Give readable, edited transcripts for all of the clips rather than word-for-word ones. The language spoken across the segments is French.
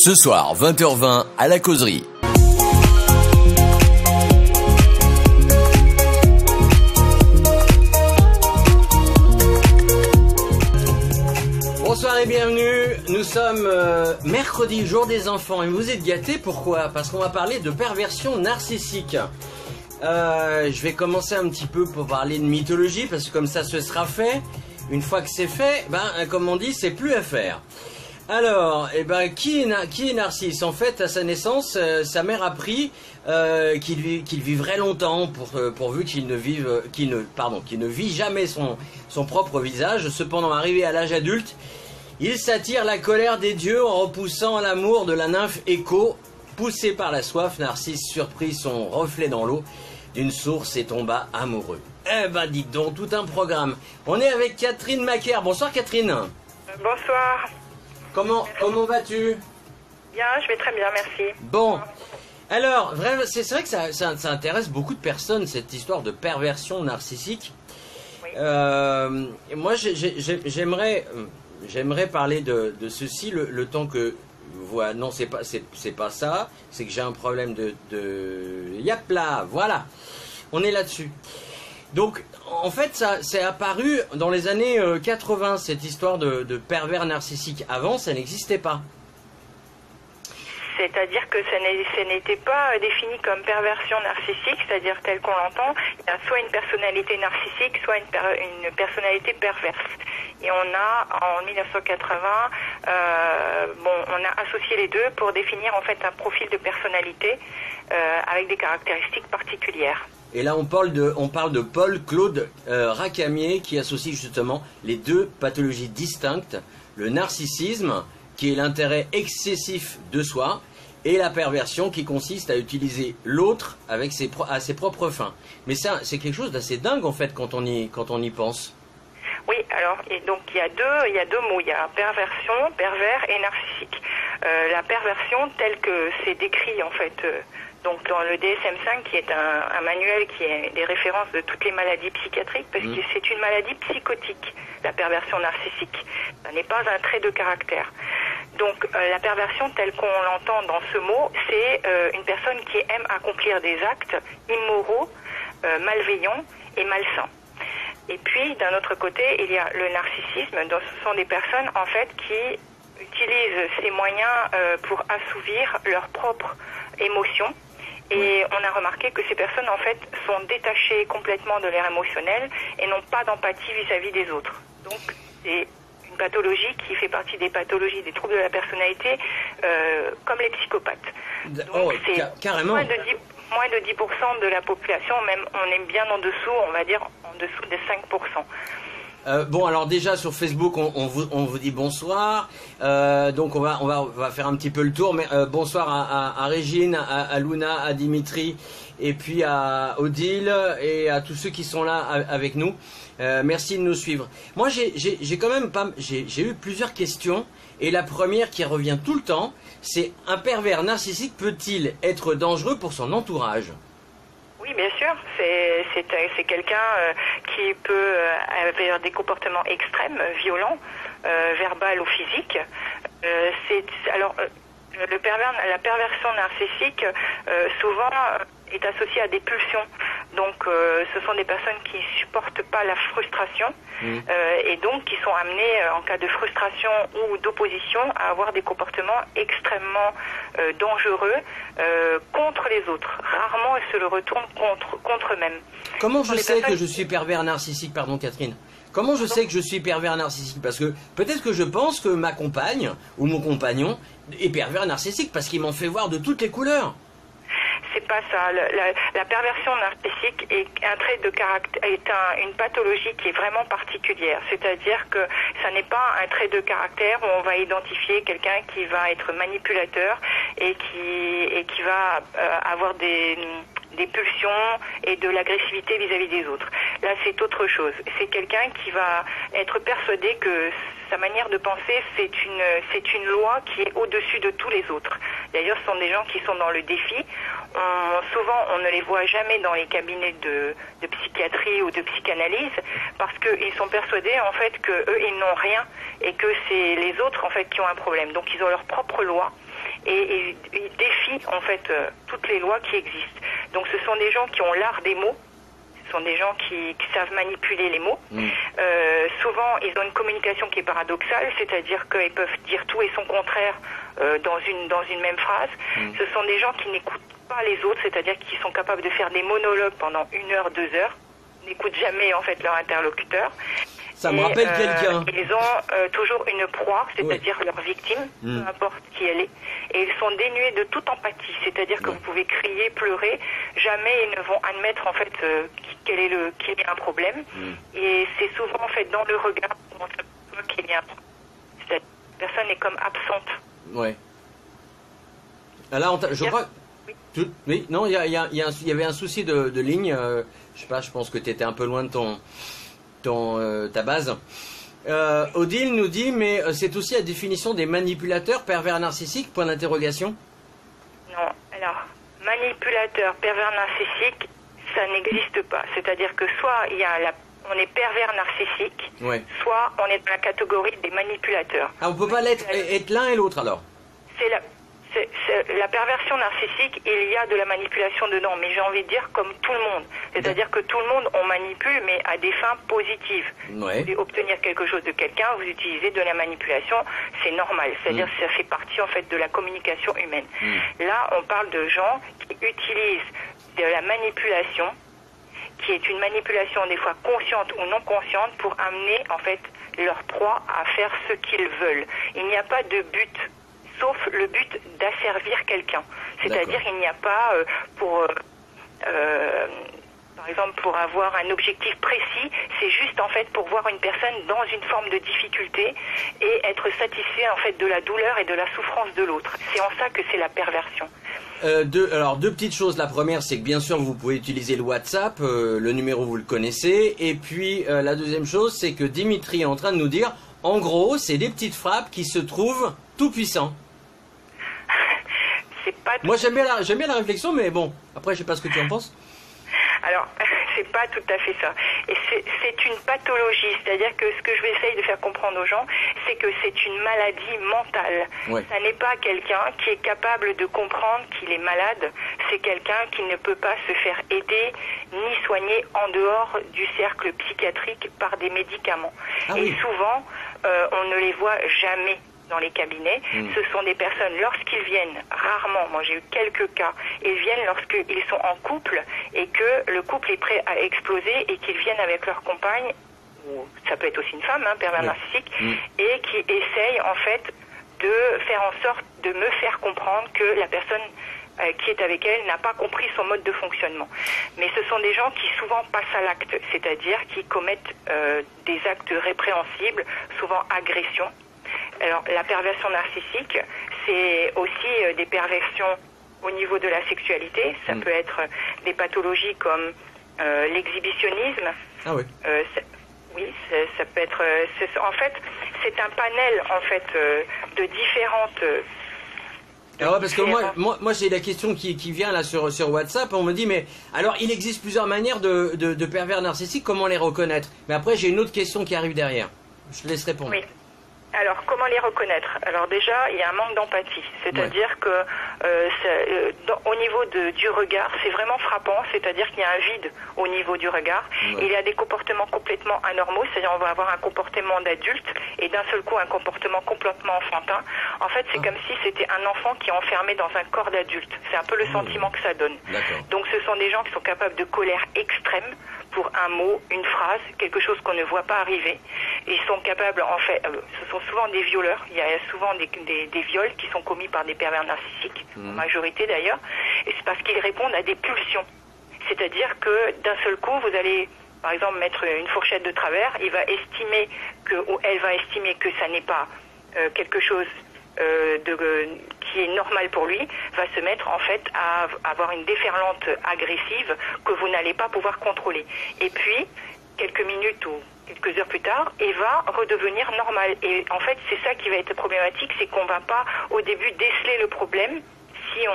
Ce soir, 20h20, à la causerie. Bonsoir et bienvenue, nous sommes mercredi, jour des enfants, et vous êtes gâtés, pourquoi? Parce qu'on va parler de perversion narcissique. Je vais commencer un petit peu pour parler de mythologie, parce que comme ça ce sera fait. Une fois que c'est fait, comme on dit, c'est plus à faire. Alors, qui est Narcisse? En fait, à sa naissance, sa mère a appris qu'il vivrait longtemps, pourvu qu'il ne vit jamais son propre visage. Cependant, arrivé à l'âge adulte, il s'attire la colère des dieux en repoussant l'amour de la nymphe Écho. Poussé par la soif, Narcisse surprit son reflet dans l'eau d'une source et tomba amoureux. Dites donc, tout un programme. On est avec Catherine Macaire. Bonsoir Catherine. Bonsoir. Comment vas-tu? Bien, je vais très bien, merci. Bon, alors, c'est vrai que ça intéresse beaucoup de personnes, cette histoire de perversion narcissique. Oui. Moi, j'aimerais parler de ceci le temps que... Voilà, non, c'est pas ça, c'est que j'ai un problème Yapla, voilà, on est là-dessus. Donc, en fait, ça c'est apparu dans les années 80, cette histoire de pervers narcissique. Avant, ça n'existait pas. C'est-à-dire que ce n'était pas défini comme perversion narcissique, c'est-à-dire tel qu'on l'entend. Il y a soit une personnalité narcissique, soit une personnalité perverse. Et on a, en 1980, on a associé les deux pour définir en fait un profil de personnalité avec des caractéristiques particulières. Et là, on parle de Paul-Claude Racamier qui associe justement les deux pathologies distinctes, le narcissisme, qui est l'intérêt excessif de soi, et la perversion qui consiste à utiliser l'autre à ses propres fins. Mais ça, c'est quelque chose d'assez dingue en fait quand on y pense. Oui, alors et donc il y a deux mots, il y a perversion, pervers et narcissique. La perversion telle que c'est décrit en fait donc dans le DSM-5 qui est un manuel qui est des références de toutes les maladies psychiatriques parce que c'est une maladie psychotique, la perversion narcissique. Ça n'est pas un trait de caractère. Donc la perversion telle qu'on l'entend dans ce mot, c'est une personne qui aime accomplir des actes immoraux, malveillants et malsains. Et puis d'un autre côté, il y a le narcissisme, donc ce sont des personnes en fait qui utilisent ces moyens pour assouvir leurs propres émotions. Et on a remarqué que ces personnes en fait sont détachées complètement de l'air émotionnel et n'ont pas d'empathie vis-à-vis des autres. Donc c'est une pathologie qui fait partie des pathologies des troubles de la personnalité comme les psychopathes. Donc c'est carrément. Moins de 10% de la population, même on est bien en dessous, on va dire en dessous de 5%. Bon, alors déjà sur Facebook, on vous dit bonsoir. Donc on va faire un petit peu le tour. Mais bonsoir à Régine, à Luna, à Dimitri, et puis à Odile et à tous ceux qui sont là avec nous. Merci de nous suivre. Moi, j'ai eu plusieurs questions. Et la première qui revient tout le temps, c'est: un pervers narcissique peut-il être dangereux pour son entourage? Oui, bien sûr. C'est quelqu'un qui peut avoir des comportements extrêmes, violents, verbal ou physiques. La perversion narcissique souvent est associée à des pulsions. Donc ce sont des personnes qui ne supportent pas la frustration et donc qui sont amenées en cas de frustration ou d'opposition à avoir des comportements extrêmement dangereux contre les autres. Rarement elles se le retournent contre eux-mêmes. Comment je sais que je suis pervers narcissique, pardon Catherine? Comment je sais que je suis pervers narcissique? Parce que peut-être que je pense que ma compagne ou mon compagnon est pervers narcissique parce qu'il m'en fait voir de toutes les couleurs. C'est pas ça. La perversion narcissique est un trait de caractère, une pathologie qui est vraiment particulière. C'est-à-dire que ça n'est pas un trait de caractère où on va identifier quelqu'un qui va être manipulateur et qui va avoir des pulsions et de l'agressivité vis-à-vis des autres. Là, c'est autre chose. C'est quelqu'un qui va être persuadé que sa manière de penser, c'est une loi qui est au-dessus de tous les autres. D'ailleurs, ce sont des gens qui sont dans le défi. Souvent, on ne les voit jamais dans les cabinets de psychiatrie ou de psychanalyse parce qu'ils sont persuadés, en fait, qu'eux, ils n'ont rien et que c'est les autres, en fait, qui ont un problème. Donc, ils ont leur propre loi et ils défient en fait toutes les lois qui existent. Donc ce sont des gens qui ont l'art des mots. Ce sont des gens qui savent manipuler les mots. Souvent, ils ont une communication qui est paradoxale, c'est-à-dire qu'ils peuvent dire tout et son contraire dans une même phrase. Ce sont des gens qui n'écoutent pas les autres, c'est-à-dire qu'ils sont capables de faire des monologues pendant 1 heure, 2 heures, n'écoutent jamais en fait leur interlocuteur. Ça me rappelle quelqu'un. Ils ont toujours une proie, c'est-à-dire leur victime, peu importe qui elle est, et ils sont dénués de toute empathie, c'est-à-dire que vous pouvez crier, pleurer, jamais ils ne vont admettre en fait qu'il y a un problème, et c'est souvent en fait dans le regard qu'on voit qu'il y a un problème. Cette personne est comme absente. Ouais. Là, je crois. Oui, non, il y avait un souci de ligne. Je sais pas, je pense que tu étais un peu loin de ta base. Odile nous dit, mais c'est aussi la définition des manipulateurs pervers narcissiques, point d'interrogation. Non, alors, manipulateur pervers narcissique, ça n'existe pas. C'est-à-dire que soit on est pervers narcissique, soit on est dans la catégorie des manipulateurs. Ah, on peut pas être l'un et l'autre alors. C'est la perversion narcissique, il y a de la manipulation dedans, mais j'ai envie de dire comme tout le monde. C'est-à-dire que tout le monde, on manipule, mais à des fins positives. Vous voulez obtenir quelque chose de quelqu'un, vous utilisez de la manipulation, c'est normal. C'est-à-dire que ça fait partie en fait de la communication humaine. Là, on parle de gens qui utilisent de la manipulation, qui est une manipulation des fois consciente ou non consciente, pour amener en fait leur proie à faire ce qu'ils veulent. Il n'y a pas de but, sauf le but d'asservir quelqu'un. C'est-à-dire il n'y a pas par exemple pour avoir un objectif précis, c'est juste en fait pour voir une personne dans une forme de difficulté et être satisfait en fait de la douleur et de la souffrance de l'autre. C'est en ça que c'est la perversion. Deux petites choses. La première, c'est que bien sûr vous pouvez utiliser le WhatsApp, le numéro vous le connaissez, et puis la deuxième chose, c'est que Dimitri est en train de nous dire, en gros, c'est des petites frappes qui se trouvent tout puissants. Moi j'aime bien la réflexion, mais bon, après je sais pas ce que tu en penses. Alors, c'est pas tout à fait ça. Et c'est une pathologie, c'est-à-dire que ce que je vais essayer de faire comprendre aux gens, c'est que c'est une maladie mentale. Ça n'est pas quelqu'un qui est capable de comprendre qu'il est malade, c'est quelqu'un qui ne peut pas se faire aider ni soigner en dehors du cercle psychiatrique par des médicaments. Souvent, on ne les voit jamais dans les cabinets. Ce sont des personnes, lorsqu'ils viennent, rarement, moi j'ai eu quelques cas, ils viennent lorsqu'ils sont en couple et que le couple est prêt à exploser et qu'ils viennent avec leur compagne, ou ça peut être aussi une femme, pervers narcissique, et qui essayent en fait de faire en sorte de me faire comprendre que la personne qui est avec elle n'a pas compris son mode de fonctionnement. Mais ce sont des gens qui souvent passent à l'acte, c'est-à-dire qui commettent des actes répréhensibles, souvent agressions. Alors, la perversion narcissique, c'est aussi des perversions au niveau de la sexualité. Ça peut être des pathologies comme l'exhibitionnisme. Ça peut être... en fait, c'est un panel en fait de différentes... parce que moi j'ai la question qui vient là sur WhatsApp. On me dit, mais alors il existe plusieurs manières de pervers narcissiques, comment les reconnaître? Mais après j'ai une autre question qui arrive derrière. Je te laisse répondre. Oui. Alors, comment les reconnaître? Alors déjà, il y a un manque d'empathie. C'est-à-dire que au niveau du regard, c'est vraiment frappant. C'est-à-dire qu'il y a un vide au niveau du regard. Il y a des comportements complètement anormaux. C'est-à-dire on va avoir un comportement d'adulte et d'un seul coup un comportement complètement enfantin. En fait, c'est comme si c'était un enfant qui est enfermé dans un corps d'adulte. C'est un peu le sentiment que ça donne. Donc ce sont des gens qui sont capables de colère extrême pour un mot, une phrase, quelque chose qu'on ne voit pas arriver. Ils sont capables, en fait, ce sont souvent des violeurs. Il y a souvent des viols qui sont commis par des pervers narcissiques, en majorité d'ailleurs, et c'est parce qu'ils répondent à des pulsions. C'est-à-dire que d'un seul coup, vous allez, par exemple, mettre une fourchette de travers, il va estimer ou elle va estimer que ça n'est pas quelque chose qui est normal pour lui, va se mettre en fait à avoir une déferlante agressive que vous n'allez pas pouvoir contrôler. Et puis, quelques minutes ou quelques heures plus tard, et va redevenir normal. Et en fait, c'est ça qui va être problématique, c'est qu'on va pas au début déceler le problème. Si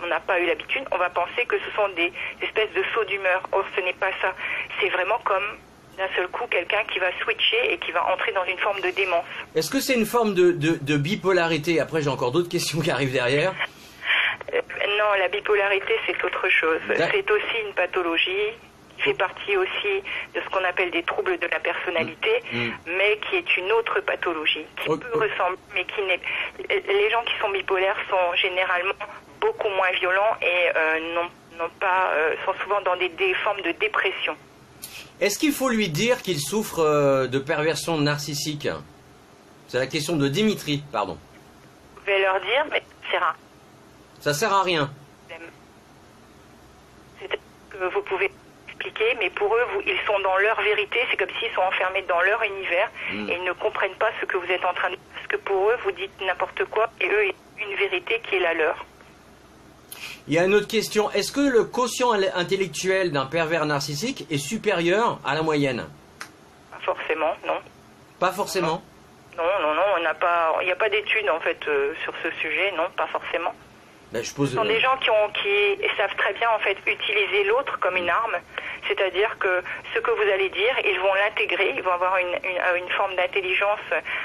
on n'a pas eu l'habitude, on va penser que ce sont des espèces de sauts d'humeur. Or, ce n'est pas ça. C'est vraiment comme d'un seul coup quelqu'un qui va switcher et qui va entrer dans une forme de démence. Est-ce que c'est une forme de bipolarité? Après, j'ai encore d'autres questions qui arrivent derrière. Non, la bipolarité, c'est autre chose. C'est aussi une pathologie qui fait partie aussi de ce qu'on appelle des troubles de la personnalité, mais qui est une autre pathologie, qui peut ressembler, mais qui n'est... Les gens qui sont bipolaires sont généralement beaucoup moins violents et sont souvent dans des formes de dépression. Est-ce qu'il faut lui dire qu'il souffre de perversion narcissique? C'est la question de Dimitri, pardon. Vous pouvez leur dire, mais c'est rare. Ça sert à rien. C'est que vous pouvez expliquer, mais pour eux, ils sont dans leur vérité. C'est comme s'ils sont enfermés dans leur univers et ils ne comprennent pas ce que vous êtes en train de dire. Parce que pour eux, vous dites n'importe quoi et eux, ils ont une vérité qui est la leur. Il y a une autre question. Est-ce que le quotient intellectuel d'un pervers narcissique est supérieur à la moyenne? Pas forcément, non. Pas forcément? Non, il n'y a pas d'études en fait sur ce sujet, non, pas forcément. Ben, Ce sont des gens qui savent très bien en fait utiliser l'autre comme une arme, c'est-à-dire que ce que vous allez dire, ils vont l'intégrer, ils vont avoir une forme d'intelligence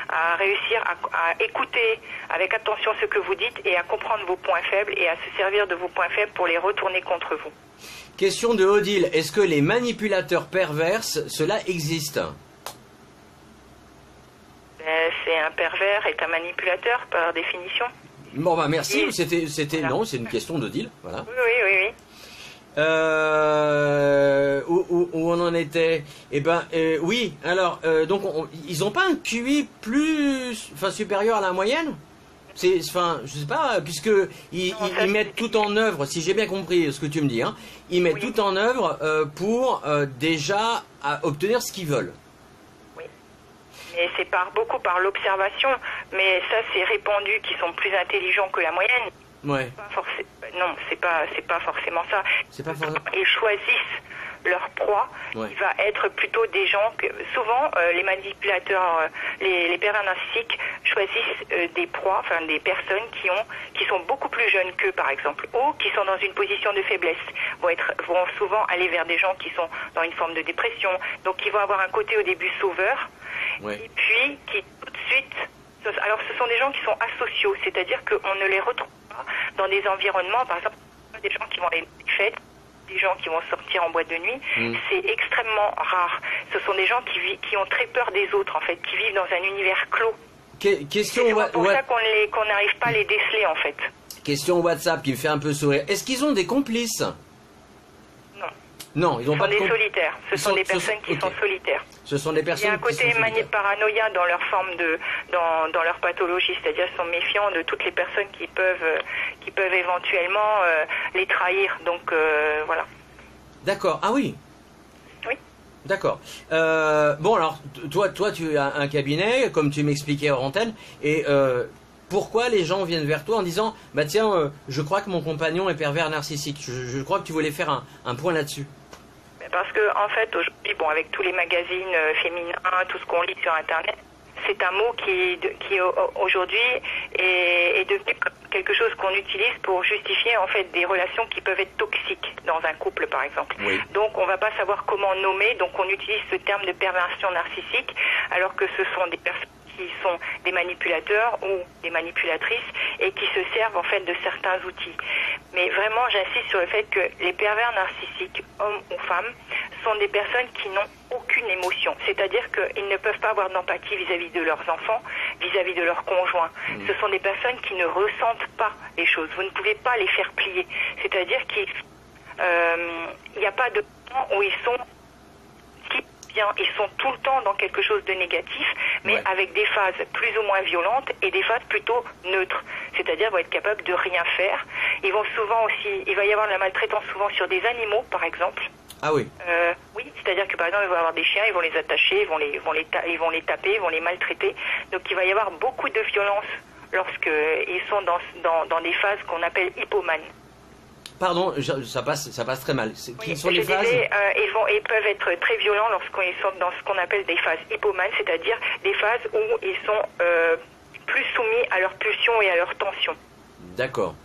à réussir à écouter avec attention ce que vous dites et à comprendre vos points faibles et à se servir de vos points faibles pour les retourner contre vous. Question de Odile, est-ce que les manipulateurs perverses, cela existe? C'est un pervers est un manipulateur par définition. Bon bah merci, Et c'était voilà. Non, c'est une question d'Odile, voilà. Oui. Où on en était? Eh ben oui. Alors donc ils ont pas un QI supérieur à la moyenne? Je sais pas, puisque ils mettent tout en œuvre. Si j'ai bien compris ce que tu me dis, hein, ils mettent tout en œuvre pour déjà obtenir ce qu'ils veulent. Et c'est beaucoup par l'observation, mais ça c'est répandu qu'ils sont plus intelligents que la moyenne. Ouais. Non, c'est pas forcément ça. C'est pas forcément. Ils choisissent leur proie. Ouais. Il va être plutôt des gens que souvent les manipulateurs, les pervers narcissiques choisissent des proies, enfin des personnes qui sont beaucoup plus jeunes qu'eux par exemple, ou qui sont dans une position de faiblesse. Vont souvent aller vers des gens qui sont dans une forme de dépression, donc ils vont avoir un côté au début sauveur. Ouais. Et puis qui tout de suite, alors ce sont des gens qui sont asociaux, c'est-à-dire qu'on ne les retrouve pas dans des environnements, par exemple des gens qui vont aller à des fêtes, des gens qui vont sortir en boîte de nuit, c'est extrêmement rare. Ce sont des gens qui ont très peur des autres en fait, qui vivent dans un univers clos. Question C'est pour ça qu'on n'arrive pas à les déceler en fait. Question WhatsApp qui me fait un peu sourire. Est-ce qu'ils ont des complices? Non, ils n'ont pas de complices. Solitaires. Ce sont des personnes qui sont solitaires. Ce sont des personnes. Il y a un côté paranoïa dans leur forme dans leur pathologie, c'est-à-dire qu'ils sont méfiants de toutes les personnes qui peuvent éventuellement les trahir. Donc voilà. D'accord. Ah oui. Oui. D'accord. Bon alors, toi tu as un cabinet, comme tu m'expliquais hors antenne, et pourquoi les gens viennent vers toi en disant bah tiens, je crois que mon compagnon est pervers narcissique. Je crois que tu voulais faire un point là-dessus. Parce que en fait aujourd'hui, avec tous les magazines féminins, tout ce qu'on lit sur Internet, c'est un mot qui aujourd'hui est devenu quelque chose qu'on utilise pour justifier en fait des relations qui peuvent être toxiques dans un couple par exemple. Oui. Donc on va pas savoir comment nommer, donc on utilise ce terme de perversion narcissique alors que ce sont des personnes qui sont des manipulateurs ou des manipulatrices et qui se servent en fait de certains outils. Mais vraiment, j'insiste sur le fait que les pervers narcissiques, hommes ou femmes, sont des personnes qui n'ont aucune émotion. C'est-à-dire qu'ils ne peuvent pas avoir d'empathie vis-à-vis de leurs enfants, vis-à-vis de leurs conjoints. Ce sont des personnes qui ne ressentent pas les choses. Vous ne pouvez pas les faire plier. C'est-à-dire qu'il n'y a pas de temps où ils sont ils sont tout le temps dans quelque chose de négatif, mais avec des phases plus ou moins violentes et des phases plutôt neutres. C'est-à-dire vont être capables de rien faire. Ils vont souvent aussi, il va y avoir de la maltraitance souvent sur des animaux, par exemple. Ah oui. Oui, c'est-à-dire que par exemple, ils vont avoir des chiens, ils vont les attacher, ils vont les taper, ils vont les maltraiter. Donc il va y avoir beaucoup de violence lorsqu'ils sont dans des phases qu'on appelle hypomanes. Pardon, ça passe très mal. Quelles sont les phases? Ils peuvent être très violents lorsqu'ils sont dans ce qu'on appelle des phases hypomanes, c'est-à-dire des phases où ils sont plus soumis à leurs pulsions et à leurs tensions. D'accord.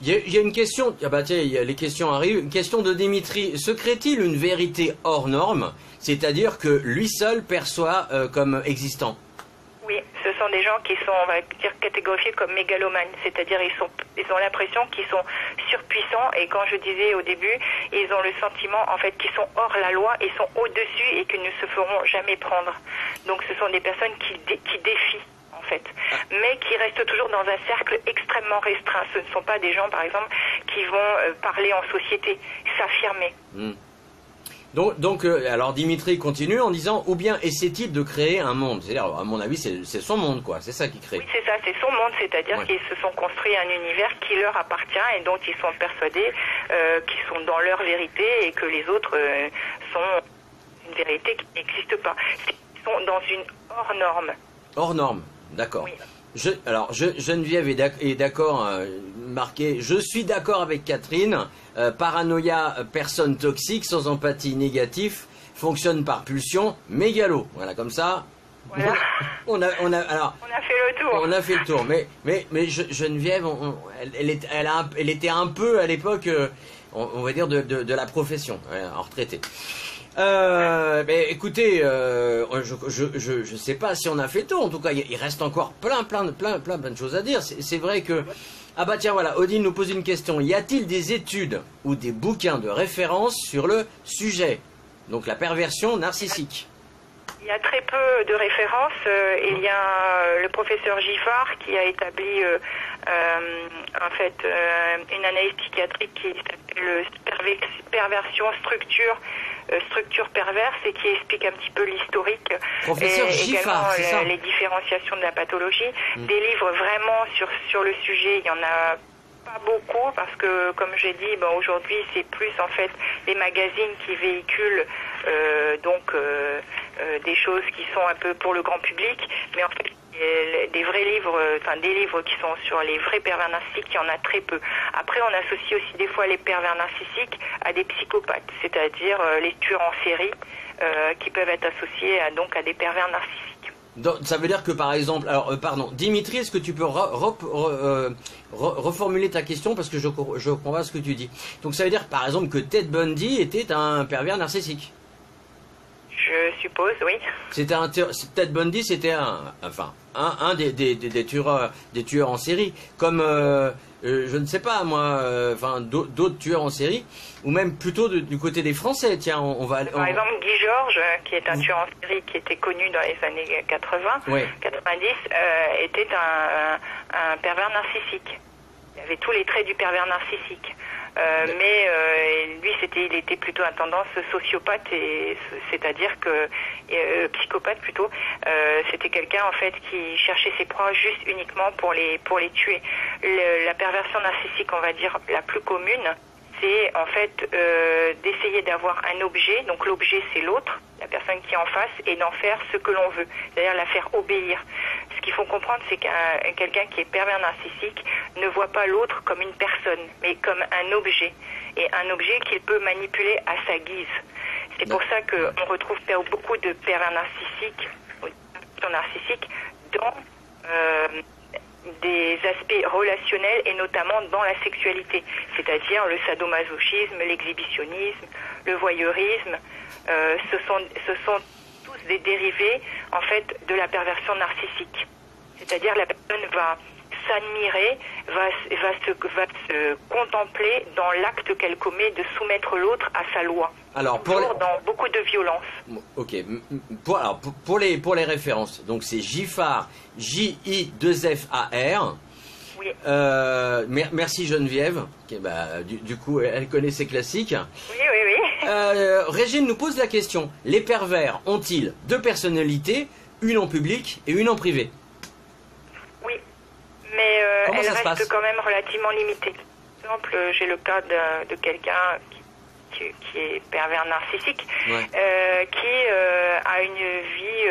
Il y a une question, ah bah tiens, les questions arrivent. Une question de Dimitri. Se crée-t-il une vérité hors norme, c'est-à-dire que lui seul perçoit comme existant? Oui, ce sont des gens qui sont, on va dire, catégorifiés comme mégalomanes, c'est-à-dire ils ont l'impression qu'ils sont surpuissants, et quand je disais au début, ils ont le sentiment en fait qu'ils sont hors la loi, ils sont au-dessus et qu'ils ne se feront jamais prendre. Donc ce sont des personnes qui défient en fait, mais qui restent toujours dans un cercle extrêmement restreint. Ce ne sont pas des gens par exemple qui vont parler en société, s'affirmer. Donc, alors Dimitri continue en disant, ou bien essaie-t-il de créer un monde? C'est-à-dire, à mon avis, c'est son monde, quoi. C'est ça qu'il crée. Oui, c'est ça, c'est son monde, c'est-à-dire qu'ils se sont construits un univers qui leur appartient et dont ils sont persuadés qu'ils sont dans leur vérité et que les autres sont une vérité qui n'existe pas. Ils sont dans une hors norme. Hors norme, d'accord. Oui. Geneviève est d'accord, marqué. Je suis d'accord avec Catherine. Paranoïa, personne toxique, sans empathie, négatif, fonctionne par pulsion, mégalo. Voilà, comme ça. Voilà. On a fait le tour. On a fait le tour. Mais Geneviève, elle était un peu à l'époque, on va dire de la profession, en retraitée. Mais écoutez, je sais pas si on a fait le tour. En tout cas, il reste encore plein de choses à dire. C'est vrai que... Ah bah tiens, voilà, Odile nous pose une question. Y a-t-il des études ou des bouquins de référence sur le sujet? Donc la perversion narcissique. Il y a très peu de références. Il y a le professeur Giffard qui a établi en fait une analyse psychiatrique qui s'appelle perversion structure perverse et qui explique un petit peu l'historique Professeur Giffard, c'est ça. Les différenciations de la pathologie. Des livres vraiment sur le sujet, il y en a pas beaucoup parce que, comme j'ai dit, aujourd'hui c'est plus en fait les magazines qui véhiculent des choses qui sont un peu pour le grand public, mais en fait des vrais livres, des livres qui sont sur les vrais pervers narcissiques, il y en a très peu. Après, on associe aussi des fois les pervers narcissiques à des psychopathes, c'est-à-dire les tueurs en série qui peuvent être associés à des pervers narcissiques. Donc, ça veut dire que par exemple, Dimitri, est-ce que tu peux reformuler ta question parce que je comprends pas ce que tu dis. Donc ça veut dire par exemple que Ted Bundy était un pervers narcissique. Je suppose, oui. Ted Bundy, c'était un des tueurs en série, comme je ne sais pas moi, d'autres tueurs en série, ou même plutôt du côté des Français. Tiens, par exemple Guy Georges, qui est un tueur en série qui était connu dans les années 80, 90, était un pervers narcissique. Il avait tous les traits du pervers narcissique. Mais lui, il était plutôt à tendance sociopathe, c'est-à-dire que psychopathe plutôt. C'était quelqu'un en fait qui cherchait ses proies juste uniquement pour les tuer. La perversion narcissique, on va dire la plus commune, c'est en fait d'essayer d'avoir un objet. Donc l'objet, c'est l'autre, la personne qui est en face, et d'en faire ce que l'on veut, c'est-à-dire la faire obéir. Ce qu'il faut comprendre, c'est quelqu'un qui est pervers narcissique ne voit pas l'autre comme une personne, mais comme un objet, et un objet qu'il peut manipuler à sa guise. C'est pour ça qu'on retrouve beaucoup de pervers narcissiques, dans des aspects relationnels et notamment dans la sexualité, c'est-à-dire le sadomasochisme, l'exhibitionnisme, le voyeurisme. Ce sont tous des dérivés en fait de la perversion narcissique. C'est-à-dire la personne va s'admirer, va se contempler dans l'acte qu'elle commet de soumettre l'autre à sa loi. Alors dans beaucoup de violence. Ok. Pour les références, donc c'est Giffard, J-I-2-F-A-R. Oui. Merci Geneviève. Du coup, elle connaît ses classiques. Oui. Régine nous pose la question. Les pervers ont-ils deux personnalités, une en public et une en privé? Oui, mais elle reste quand même relativement limitée. Par exemple, j'ai le cas de quelqu'un qui est pervers narcissique, qui a une vie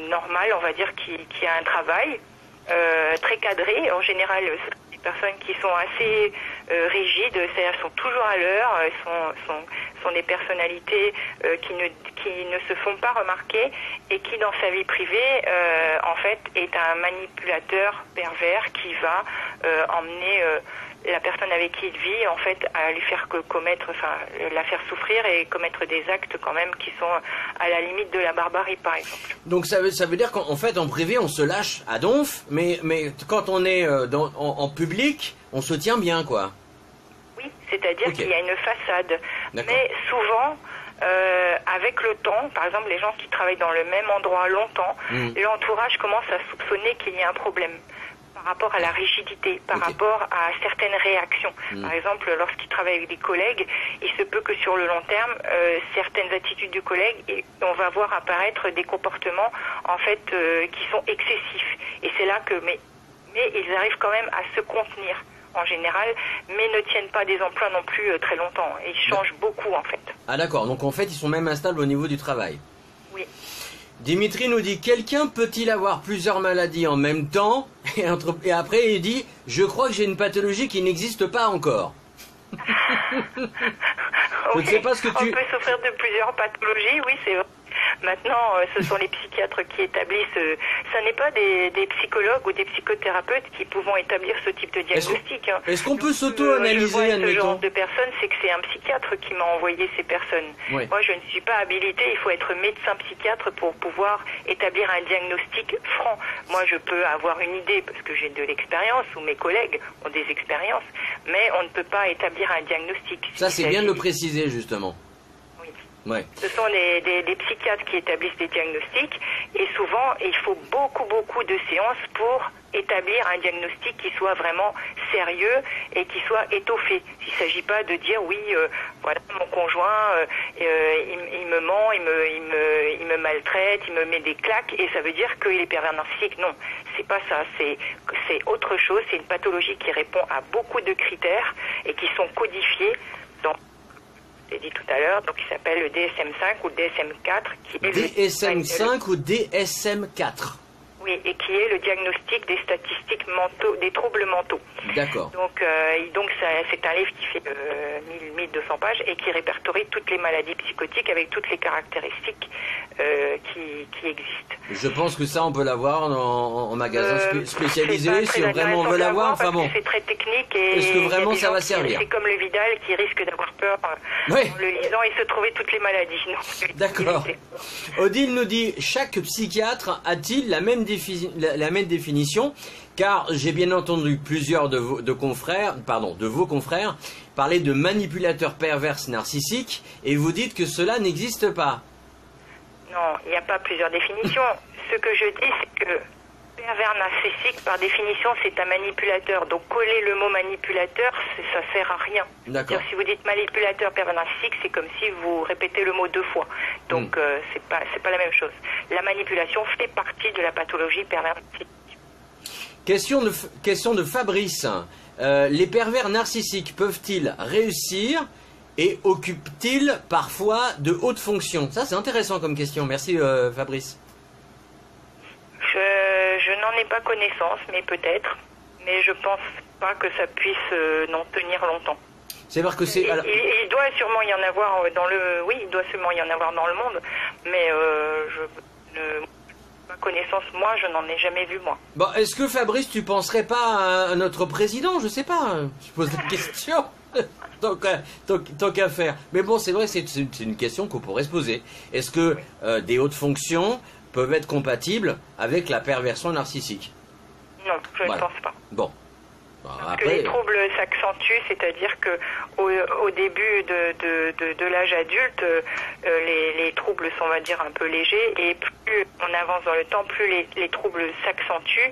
normale, on va dire, qui a un travail très cadré. En général, ce sont des personnes qui sont assez rigides, c'est-à-dire sont toujours à l'heure, sont sont des personnalités qui ne se font pas remarquer et qui, dans sa vie privée, en fait, est un manipulateur pervers qui va emmener la personne avec qui il vit, en fait, à lui faire la faire souffrir et commettre des actes quand même qui sont à la limite de la barbarie, par exemple. Donc ça veut dire qu'en fait, en privé, on se lâche à donf, mais quand on est en public, on se tient bien, quoi. Oui, c'est-à-dire qu'il y a une façade. Mais souvent, avec le temps, par exemple, les gens qui travaillent dans le même endroit longtemps, l'entourage commence à soupçonner qu'il y a un problème par rapport à la rigidité, par rapport à certaines réactions. Par exemple, lorsqu'il travaille avec des collègues, il se peut que sur le long terme, certaines attitudes du collègue, et on va voir apparaître des comportements en fait qui sont excessifs. Et c'est là que, mais ils arrivent quand même à se contenir en général, mais ne tiennent pas des emplois non plus très longtemps. Et ils changent beaucoup en fait. Ah d'accord, donc en fait ils sont même instables au niveau du travail. Oui. Dimitri nous dit, quelqu'un peut-il avoir plusieurs maladies en même temps et après il dit, je crois que j'ai une pathologie qui n'existe pas encore. Je ne sais pas ce que tu... On peut souffrir de plusieurs pathologies, oui c'est vrai. Maintenant, ce sont les psychiatres qui établissent. Ce n'est pas des psychologues ou des psychothérapeutes qui pouvons établir ce type de diagnostic. Est-ce qu'on peut s'auto-analyser, ce genre de personnes, c'est que c'est un psychiatre qui m'a envoyé ces personnes. Oui. Moi, je ne suis pas habilitée. Il faut être médecin psychiatre pour pouvoir établir un diagnostic franc. Moi, je peux avoir une idée parce que j'ai de l'expérience ou mes collègues ont des expériences, mais on ne peut pas établir un diagnostic. Ça, c'est bien de le préciser justement. Ouais. Ce sont des psychiatres qui établissent des diagnostics et souvent il faut beaucoup de séances pour établir un diagnostic qui soit vraiment sérieux et qui soit étoffé. Il ne s'agit pas de dire oui, voilà mon conjoint, il me ment, il me maltraite, il me met des claques et ça veut dire qu'il est pervers narcissique. Non, c'est pas ça. C'est autre chose. C'est une pathologie qui répond à beaucoup de critères et qui sont codifiés dans j'ai dit tout à l'heure, donc il s'appelle le DSM-5 ou le DSM-4. Qui est DSM-5 ou DSM-4. Oui, et qui est le diagnostic des statistiques mentaux, des troubles mentaux. D'accord. Donc c'est un livre qui fait 1200 pages et qui répertorie toutes les maladies psychotiques avec toutes les caractéristiques qui existent. Je pense que ça, on peut l'avoir en magasin spécialisé, si vraiment on veut l'avoir. Enfin bon. C'est très technique et est-ce que vraiment ça va servir? C'est comme le Vidal qui risque d'avoir peur en le lisant et se trouver toutes les maladies. D'accord. Odile nous dit, chaque psychiatre a-t-il la même définition? Car j'ai bien entendu plusieurs de vos confrères parler de manipulateurs pervers narcissiques et vous dites que cela n'existe pas. Non, il n'y a pas plusieurs définitions. Ce que je dis, c'est que pervers narcissique, par définition, c'est un manipulateur. Donc coller le mot manipulateur, ça sert à rien. D'accord. Si vous dites manipulateur pervers narcissique, c'est comme si vous répétez le mot deux fois. Donc c'est pas la même chose. La manipulation fait partie de la pathologie pervers narcissique. Question de Fabrice. Les pervers narcissiques peuvent-ils réussir et occupent-ils parfois de hautes fonctions? Ça, c'est intéressant comme question. Merci Fabrice. Je n'en ai pas connaissance, mais peut-être. Mais je pense pas que ça puisse n'en tenir longtemps. C'est vrai que c'est. Il doit sûrement y en avoir il doit sûrement y en avoir dans le monde, mais ma connaissance, moi, je n'en ai jamais vu, moi. Bon, est-ce que Fabrice, tu penserais pas à notre président? Je sais pas. Je pose la question. Tant qu'à faire. Mais bon, c'est vrai, c'est une question qu'on pourrait se poser. Est-ce que des hautes fonctions peuvent être compatibles avec la perversion narcissique? Non, je ne pense pas. Bon. Parce que les troubles s'accentuent, c'est-à-dire que au début de l'âge adulte, les troubles sont, on va dire, un peu légers, et plus on avance dans le temps, plus les troubles s'accentuent,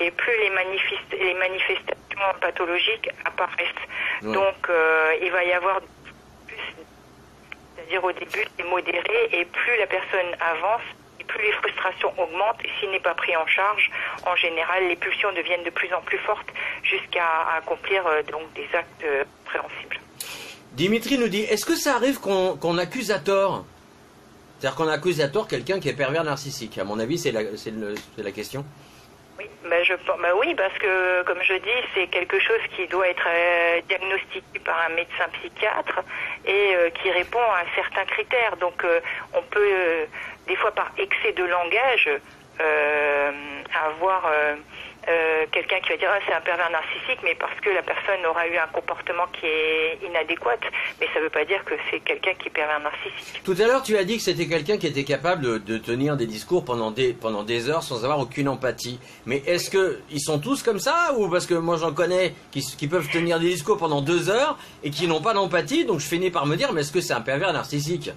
et plus les manifestations pathologiques apparaissent. Ouais. Donc, il va y avoir plus, c'est-à-dire au début, c'est modéré, et plus la personne avance, plus les frustrations augmentent et s'il n'est pas pris en charge, en général, les pulsions deviennent de plus en plus fortes jusqu'à accomplir donc des actes répréhensibles. Dimitri nous dit, est-ce que ça arrive qu'on accuse à tort? C'est-à-dire qu'on accuse à tort quelqu'un qui est pervers narcissique? À mon avis, c'est la question. Oui, oui, parce que, comme je dis, c'est quelque chose qui doit être diagnostiqué par un médecin psychiatre et qui répond à certains critères. Donc, on peut, des fois, par excès de langage, avoir quelqu'un qui va dire c'est un pervers narcissique, mais parce que la personne aura eu un comportement qui est inadéquat, mais ça ne veut pas dire que c'est quelqu'un qui est pervers narcissique. Tout à l'heure, tu as dit que c'était quelqu'un qui était capable de tenir des discours pendant des heures sans avoir aucune empathie. Mais est-ce que ils sont tous comme ça, ou parce que moi j'en connais qui peuvent tenir des discours pendant 2 heures et qui n'ont pas d'empathie, donc je finis par me dire mais est-ce que c'est un pervers narcissique?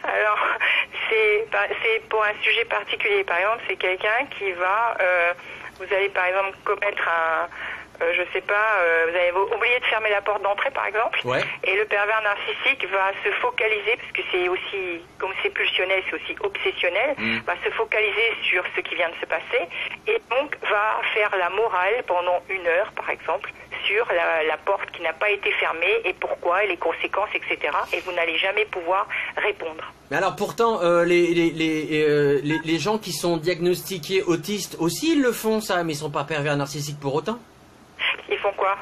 Alors, c'est pour un sujet particulier. Par exemple, c'est quelqu'un qui va vous allez par exemple commettre je sais pas, vous avez oublié de fermer la porte d'entrée par exemple, ouais. Et le pervers narcissique va se focaliser, parce que c'est aussi, comme c'est pulsionnel, c'est aussi obsessionnel, va se focaliser sur ce qui vient de se passer, et donc va faire la morale pendant 1 heure par exemple, sur la porte qui n'a pas été fermée, et pourquoi, et les conséquences, etc. Et vous n'allez jamais pouvoir répondre. Mais alors pourtant, les gens qui sont diagnostiqués autistes aussi, ils le font ça, mais ils sont pas pervers narcissiques pour autant. Ils font quoi?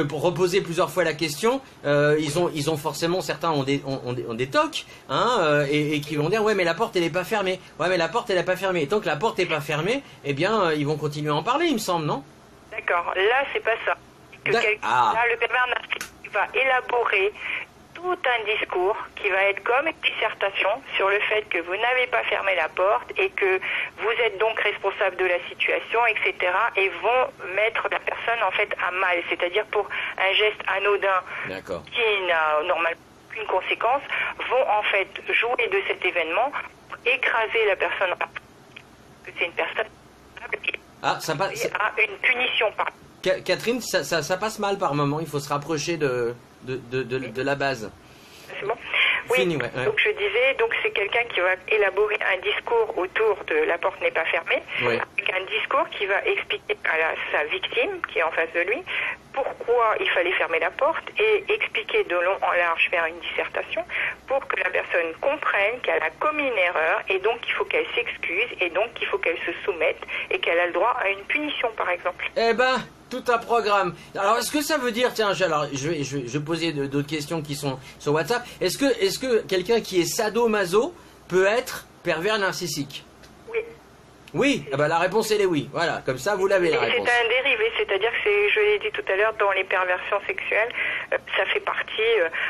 Pour reposer plusieurs fois la question, ils ont forcément, certains ont des tocs, hein, et qui vont dire ouais mais la porte elle est pas fermée, ouais mais la porte elle est pas fermée. Et tant que la porte est pas fermée, eh bien ils vont continuer à en parler, il me semble, non? D'accord, là c'est pas ça. Là le pervers narcissique va élaborer tout un discours qui va être comme une dissertation sur le fait que vous n'avez pas fermé la porte et que vous êtes donc responsable de la situation, etc. et vont mettre la personne en fait à mal, c'est-à-dire pour un geste anodin qui n'a normalement aucune conséquence, vont en fait jouer de cet événement pour écraser la personne, que c'est une personne à une punition par. Catherine, ça passe mal par moment, il faut se rapprocher de la base. C'est bon? Oui, fini, ouais. Donc je disais, donc c'est quelqu'un qui va élaborer un discours autour de la porte n'est pas fermée, ouais. Avec un discours qui va expliquer à sa victime qui est en face de lui pourquoi il fallait fermer la porte et expliquer de long en large, faire une dissertation pour que la personne comprenne qu'elle a commis une erreur et donc il faut qu'elle s'excuse et donc il faut qu'elle se soumette et qu'elle a le droit à une punition par exemple. Eh ben, tout un programme. Alors, est-ce que ça veut dire, tiens, je vais poser d'autres questions qui sont sur WhatsApp. Est-ce que quelqu'un qui est sadomaso peut être pervers narcissique? Oui. Oui. Ah ben, la réponse elle est oui. Voilà, comme ça vous l'avez la réponse. C'est un dérivé, c'est-à-dire que je l'ai dit tout à l'heure, dans les perversions sexuelles, ça fait partie.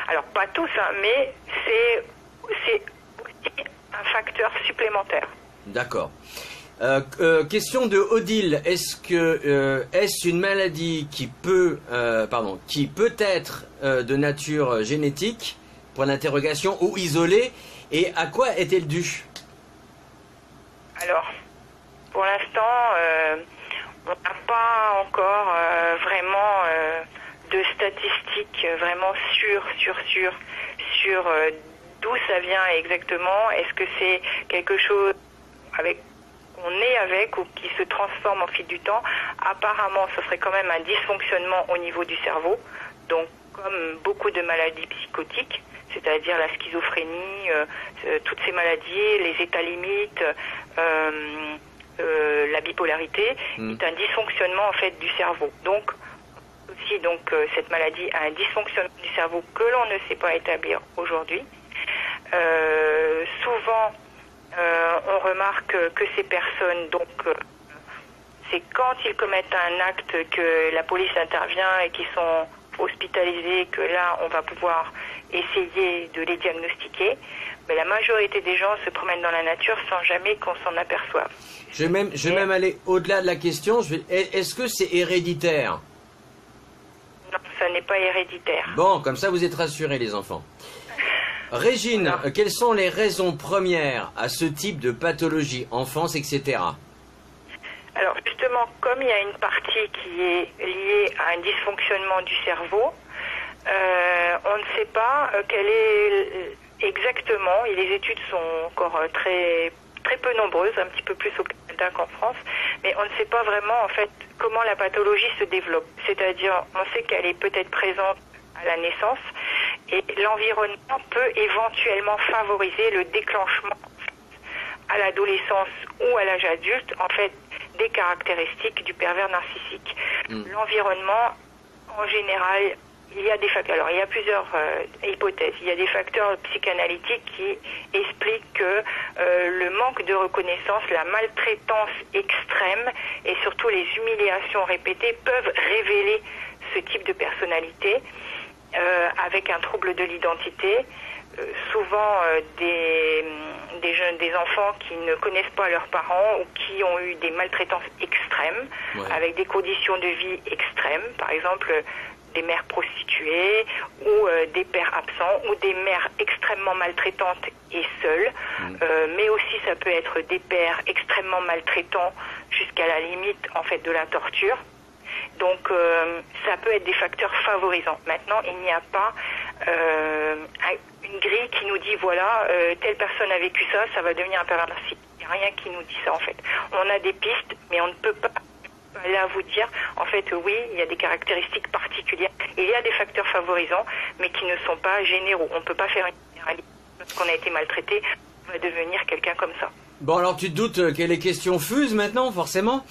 Alors pas tous, hein, mais c'est aussi un facteur supplémentaire. D'accord. Question de Odile, est-ce une maladie qui peut être de nature génétique, point d'interrogation, ou isolée, et à quoi est-elle due? Alors, pour l'instant, on n'a pas encore vraiment de statistiques vraiment sûres sur d'où ça vient exactement. Est-ce que c'est quelque chose qu'on est avec ou qui se transforme au fil du temps? Apparemment, ce serait quand même un dysfonctionnement au niveau du cerveau, donc comme beaucoup de maladies psychotiques, c'est-à-dire la schizophrénie, toutes ces maladies, les états limites, la bipolarité, est un dysfonctionnement en fait du cerveau. Donc aussi cette maladie a un dysfonctionnement du cerveau que l'on ne sait pas établir aujourd'hui. Souvent on remarque que ces personnes, c'est quand ils commettent un acte que la police intervient et qu'ils sont hospitalisés, que là, on va pouvoir essayer de les diagnostiquer. Mais la majorité des gens se promènent dans la nature sans jamais qu'on s'en aperçoive. Je vais même aller au-delà de la question. Est-ce que c'est héréditaire? Non, ça n'est pas héréditaire. Bon, comme ça, vous êtes rassurés, les enfants. Régine, quelles sont les raisons premières à ce type de pathologie, enfance, etc. Alors justement, comme il y a une partie qui est liée à un dysfonctionnement du cerveau, on ne sait pas quelle est exactement, et les études sont encore très peu nombreuses, un petit peu plus au Canada qu'en France, mais on ne sait pas vraiment en fait comment la pathologie se développe. C'est-à-dire, on sait qu'elle est peut-être présente à la naissance, et l'environnement peut éventuellement favoriser le déclenchement à l'adolescence ou à l'âge adulte, en fait, des caractéristiques du pervers narcissique. L'environnement, en général, il y a des facteurs. Alors, il y a plusieurs hypothèses. Il y a des facteurs psychanalytiques qui expliquent que le manque de reconnaissance, la maltraitance extrême et surtout les humiliations répétées peuvent révéler ce type de personnalité avec un trouble de l'identité. Souvent des enfants qui ne connaissent pas leurs parents ou qui ont eu des maltraitances extrêmes, avec des conditions de vie extrêmes, par exemple des mères prostituées ou des pères absents ou des mères extrêmement maltraitantes et seules, mais aussi ça peut être des pères extrêmement maltraitants jusqu'à la limite en fait de la torture. Donc ça peut être des facteurs favorisants. Maintenant, il n'y a pas une grille qui nous dit voilà, telle personne a vécu ça, ça va devenir un pervers narcissique. Il n'y a rien qui nous dit ça en fait. On a des pistes, mais on ne peut pas là vous dire en fait oui, il y a des caractéristiques particulières. Il y a des facteurs favorisants, mais qui ne sont pas généraux. On ne peut pas faire une généralité. Parce qu'on a été maltraité, on va devenir quelqu'un comme ça. Bon, alors tu te doutes que les questions fusent maintenant, forcément.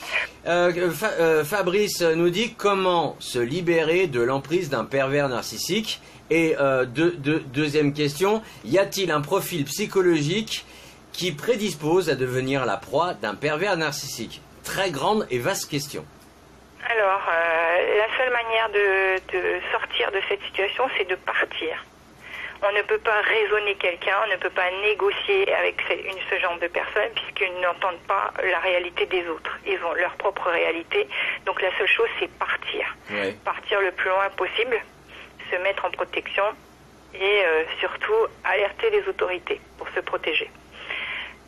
Fabrice nous dit comment se libérer de l'emprise d'un pervers narcissique. Et deuxième question, y a-t-il un profil psychologique qui prédispose à devenir la proie d'un pervers narcissique? Très grande et vaste question. Alors, la seule manière de sortir de cette situation, c'est de partir. On ne peut pas raisonner quelqu'un, on ne peut pas négocier avec ce genre de personnes puisqu'ils n'entendent pas la réalité des autres. Ils ont leur propre réalité. Donc la seule chose, c'est partir. Ouais. Partir le plus loin possible, se mettre en protection et surtout alerter les autorités pour se protéger.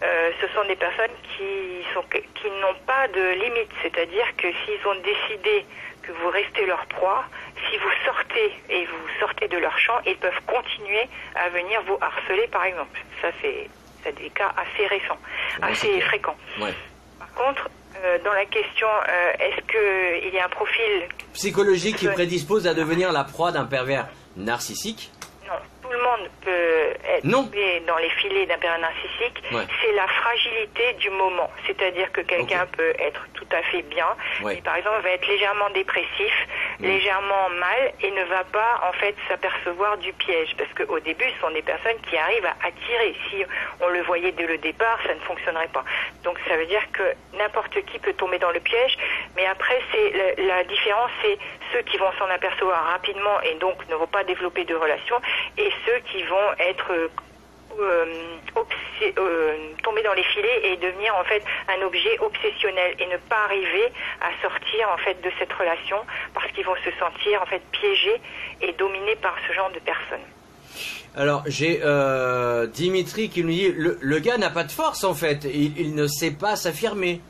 Ce sont des personnes qui n'ont pas de limite, c'est-à-dire que s'ils ont décidé que vous restez leur proie, si vous sortez et vous sortez de leur champ, ils peuvent continuer à venir vous harceler, par exemple. Ça, c'est des cas assez récents, assez fréquents. Ouais. Par contre, dans la question, est-ce qu'il y a un profil psychologique qui prédispose à devenir la proie d'un pervers narcissique? Non, tout le monde peut être tombé dans les filets d'un pervers narcissique. Ouais. C'est la fragilité du moment. C'est-à-dire que quelqu'un peut être tout à fait bien, mais par exemple va être légèrement dépressif, légèrement mal et ne va pas en fait s'apercevoir du piège. Parce qu'au début, ce sont des personnes qui arrivent à attirer. Si on le voyait dès le départ, ça ne fonctionnerait pas. Donc ça veut dire que n'importe qui peut tomber dans le piège, mais après la différence, c'est ceux qui vont s'en apercevoir rapidement et donc ne vont pas développer de relations, et ceux qui vont être tomber dans les filets et devenir en fait un objet obsessionnel et ne pas arriver à sortir en fait de cette relation parce qu'ils vont se sentir en fait piégés et dominés par ce genre de personnes. Alors j'ai Dimitri qui nous dit le gars n'a pas de force en fait, il ne sait pas s'affirmer.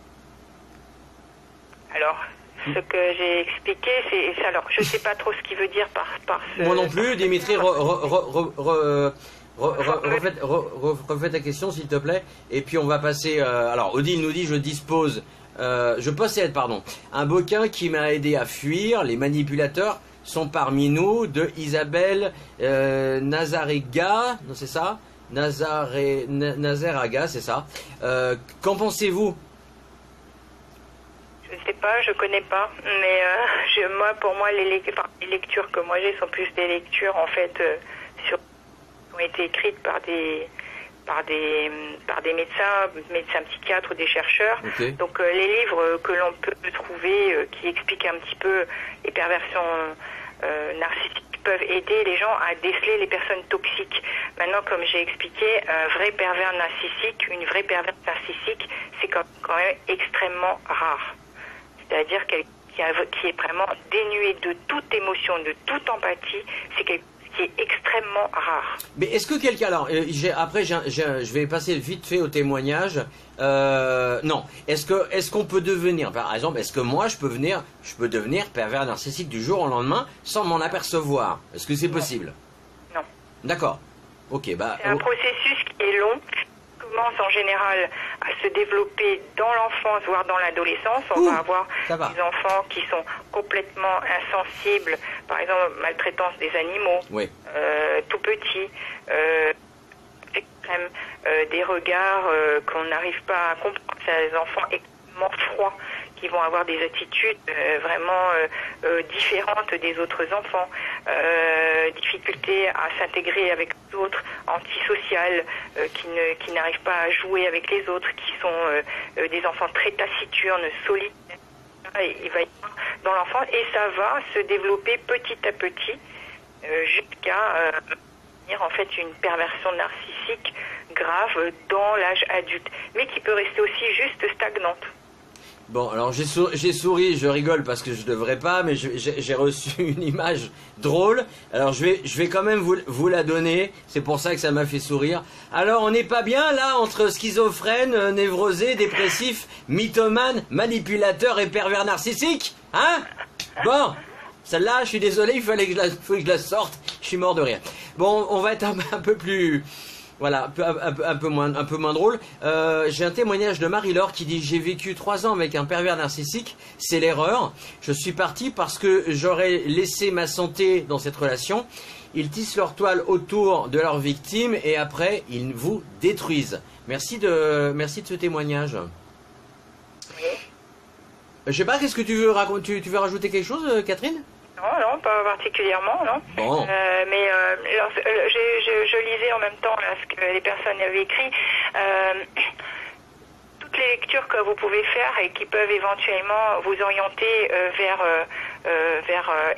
Alors ce que j'ai expliqué, c'est alors je sais pas trop ce qu'il veut dire par ce... Moi non plus, Dimitri, refais ta question s'il te plaît, et puis on va passer. Alors Odile nous dit je possède un bouquin qui m'a aidé à fuir. Les manipulateurs sont parmi nous, de Isabelle Nazariga, non c'est ça, Nazaraga, c'est ça. Qu'en pensez-vous? Je ne sais pas, je connais pas, mais pour moi, les lectures que moi j'ai sont plus des lectures en fait qui ont été écrites par des médecins psychiatres ou des chercheurs. Okay. Donc les livres que l'on peut trouver qui expliquent un petit peu les perversions narcissiques peuvent aider les gens à déceler les personnes toxiques. Maintenant, comme j'ai expliqué, un vrai pervers narcissique, une vraie perverse narcissique, c'est quand même extrêmement rare. C'est-à-dire qui est vraiment dénué de toute émotion, de toute empathie, c'est quelque chose qui est extrêmement rare. Mais est-ce que quelqu'un... Alors, je vais passer vite fait au témoignage. Non. Est-ce qu'on peut devenir, par exemple, est-ce que moi je peux devenir pervers narcissique du jour au lendemain sans m'en apercevoir? Est-ce que c'est possible? Non. D'accord. Ok, c'est un processus qui est long. Commence en général à se développer dans l'enfance, voire dans l'adolescence. On va avoir des enfants qui sont complètement insensibles, par exemple maltraitance des animaux, tout petits, extrêmes, des regards qu'on n'arrive pas à comprendre. C'est des enfants extrêmement froids, qui vont avoir des attitudes vraiment différentes des autres enfants, difficulté à s'intégrer avec les autres, antisociales, qui n'arrivent pas à jouer avec les autres, qui sont des enfants très taciturnes, solides. Il va y avoir dans l'enfant et ça va se développer petit à petit jusqu'à devenir en fait une perversion narcissique grave dans l'âge adulte, mais qui peut rester aussi juste stagnante. Bon, alors j'ai souri, je rigole parce que je devrais pas, mais j'ai reçu une image drôle. Alors je vais quand même vous la donner. C'est pour ça que ça m'a fait sourire. Alors on n'est pas bien là entre schizophrène, névrosé, dépressif, mythomane, manipulateur et pervers narcissique, hein? Bon, celle-là, je suis désolé, il faut que je la sorte. Je suis mort de rire. Bon, on va être un peu plus. Voilà, un peu moins drôle. J'ai un témoignage de Marie-Laure qui dit: j'ai vécu 3 ans avec un pervers narcissique, c'est l'erreur. Je suis parti parce que j'aurais laissé ma santé dans cette relation. Ils tissent leur toile autour de leur victime et après ils vous détruisent. Merci de ce témoignage. Je sais pas, qu'est-ce que tu veux raconter? Tu veux rajouter quelque chose, Catherine? Non, pas particulièrement, non. Bon. Mais je lisais en même temps là, ce que les personnes avaient écrit. Toutes les lectures que vous pouvez faire et qui peuvent éventuellement vous orienter vers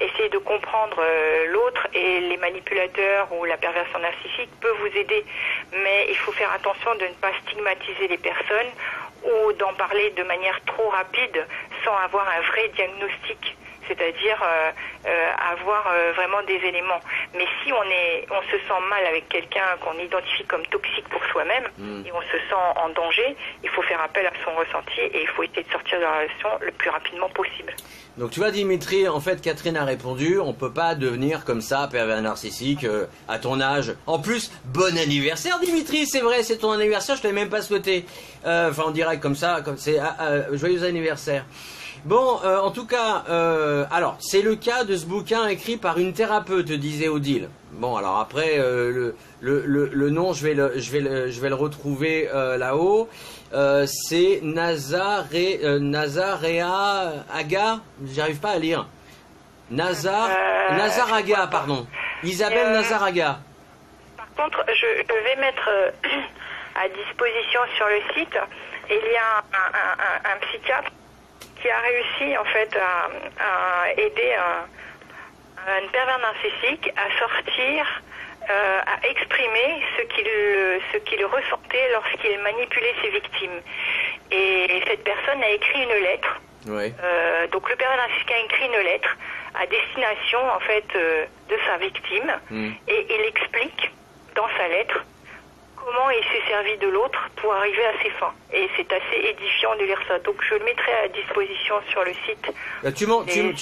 essayer de comprendre l'autre et les manipulateurs ou la perversion narcissique peut vous aider. Mais il faut faire attention de ne pas stigmatiser les personnes ou d'en parler de manière trop rapide sans avoir un vrai diagnostic. C'est-à-dire avoir vraiment des éléments. Mais si on se sent mal avec quelqu'un qu'on identifie comme toxique pour soi-même et on se sent en danger, il faut faire appel à son ressenti et il faut essayer de sortir de la relation le plus rapidement possible. Donc tu vois Dimitri, en fait Catherine a répondu, on peut pas devenir comme ça pervers narcissique à ton âge. En plus, bon anniversaire Dimitri, c'est vrai, c'est ton anniversaire, je t'avais même pas souhaité. Enfin on dirait comme ça, comme c'est joyeux anniversaire. Bon, en tout cas, alors c'est le cas de ce bouquin écrit par une thérapeute, disait Odile. Bon, alors après le nom, je vais le retrouver là-haut. C'est Nazarea Aga, j'arrive pas à lire. Nazaraga, pardon. Isabelle Nazaraga. Par contre, je vais mettre à disposition sur le site. Il y a un psychiatre qui a réussi en fait à aider un pervers narcissique à sortir, à exprimer ce qu'il ressentait lorsqu'il manipulait ses victimes. Et cette personne a écrit une lettre. Oui. Donc le pervers narcissique a écrit une lettre à destination en fait de sa victime et il explique dans sa lettre comment il s'est servi de l'autre pour arriver à ses fins. Et c'est assez édifiant de lire ça. Donc je le mettrai à disposition sur le site. Bah, tu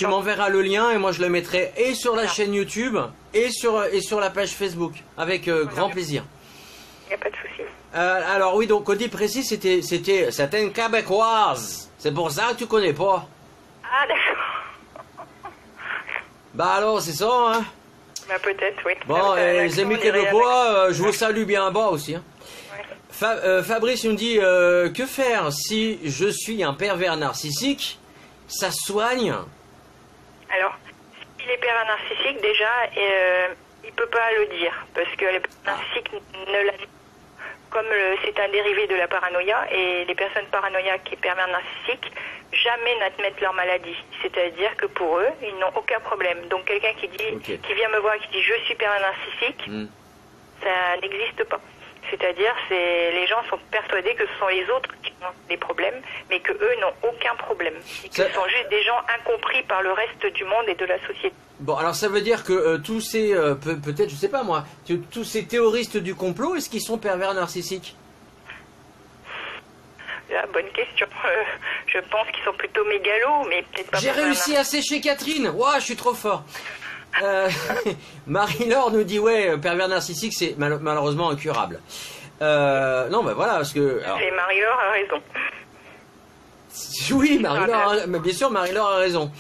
m'enverras le lien et moi je le mettrai et sur la chaîne YouTube et sur la page Facebook. Avec grand plaisir. Il n'y a pas de souci. Alors oui, donc Cody précis, c'était une québécoise. C'est pour ça que tu connais pas. Ah d'accord. Bah alors, c'est ça, hein. Bah peut-être, oui. Bon, les amis québécois, je vous salue bien bas aussi. Hein. Ouais. Fabrice nous dit que faire si je suis un pervers narcissique? Ça soigne? Alors, s'il est pervers narcissique, déjà, il peut pas le dire parce que les pervers narcissiques ne l'a comme c'est un dérivé de la paranoïa et les personnes paranoïaques et pervers narcissiques jamais n'admettent leur maladie. C'est-à-dire que pour eux, ils n'ont aucun problème. Donc quelqu'un qui vient me voir et qui dit je suis pervers narcissique, ça n'existe pas. C'est-à-dire les gens sont persuadés que ce sont les autres qui ont des problèmes, mais que eux n'ont aucun problème. Et que ce sont juste des gens incompris par le reste du monde et de la société. Bon, alors ça veut dire que tous ces, peut-être, je sais pas moi, tous ces théoristes du complot, est-ce qu'ils sont pervers narcissiques? La bonne question. Je pense qu'ils sont plutôt mégalos, mais peut-être pas. J'ai réussi à sécher Catherine. Ouah, je suis trop fort. Marie-Laure nous dit ouais, pervers narcissique, c'est malheureusement incurable. Non, ben voilà, parce que. Alors... Et Marie-Laure a raison. Oui, Marie-Laure, mais bien sûr, Marie-Laure a raison.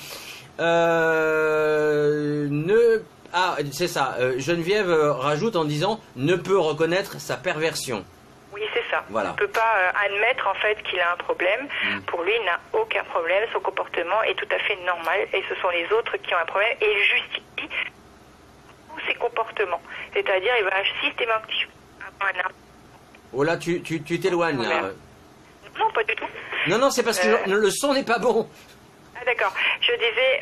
C'est ça. Geneviève rajoute en disant ne peut reconnaître sa perversion. Oui, c'est ça. ça. Voilà. Il ne peut pas admettre en fait qu'il a un problème. Pour lui, il n'a aucun problème. Son comportement est tout à fait normal et ce sont les autres qui ont un problème et il justifie tous ses comportements. C'est-à-dire, il va systématiquement avoir un... Oh là, tu t'éloignes là. Non, pas du tout. Non, c'est parce que le son n'est pas bon. Ah d'accord. Je disais,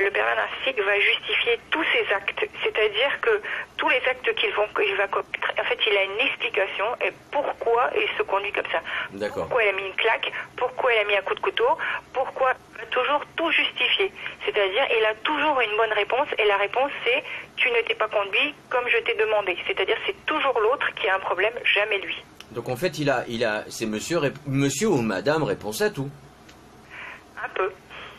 le pervers narcissique va justifier tous ses actes. C'est-à-dire que tous les actes qu'il va commettre, en fait, il a une explication et pourquoi il se conduit comme ça. D'accord. Pourquoi il a mis une claque, pourquoi il a mis un coup de couteau, pourquoi il va toujours tout justifier. C'est-à-dire, il a toujours une bonne réponse et la réponse c'est « tu ne t'es pas conduit comme je t'ai demandé ». C'est-à-dire, c'est toujours l'autre qui a un problème, jamais lui. Donc en fait, c'est monsieur ou madame réponse à tout. Un peu.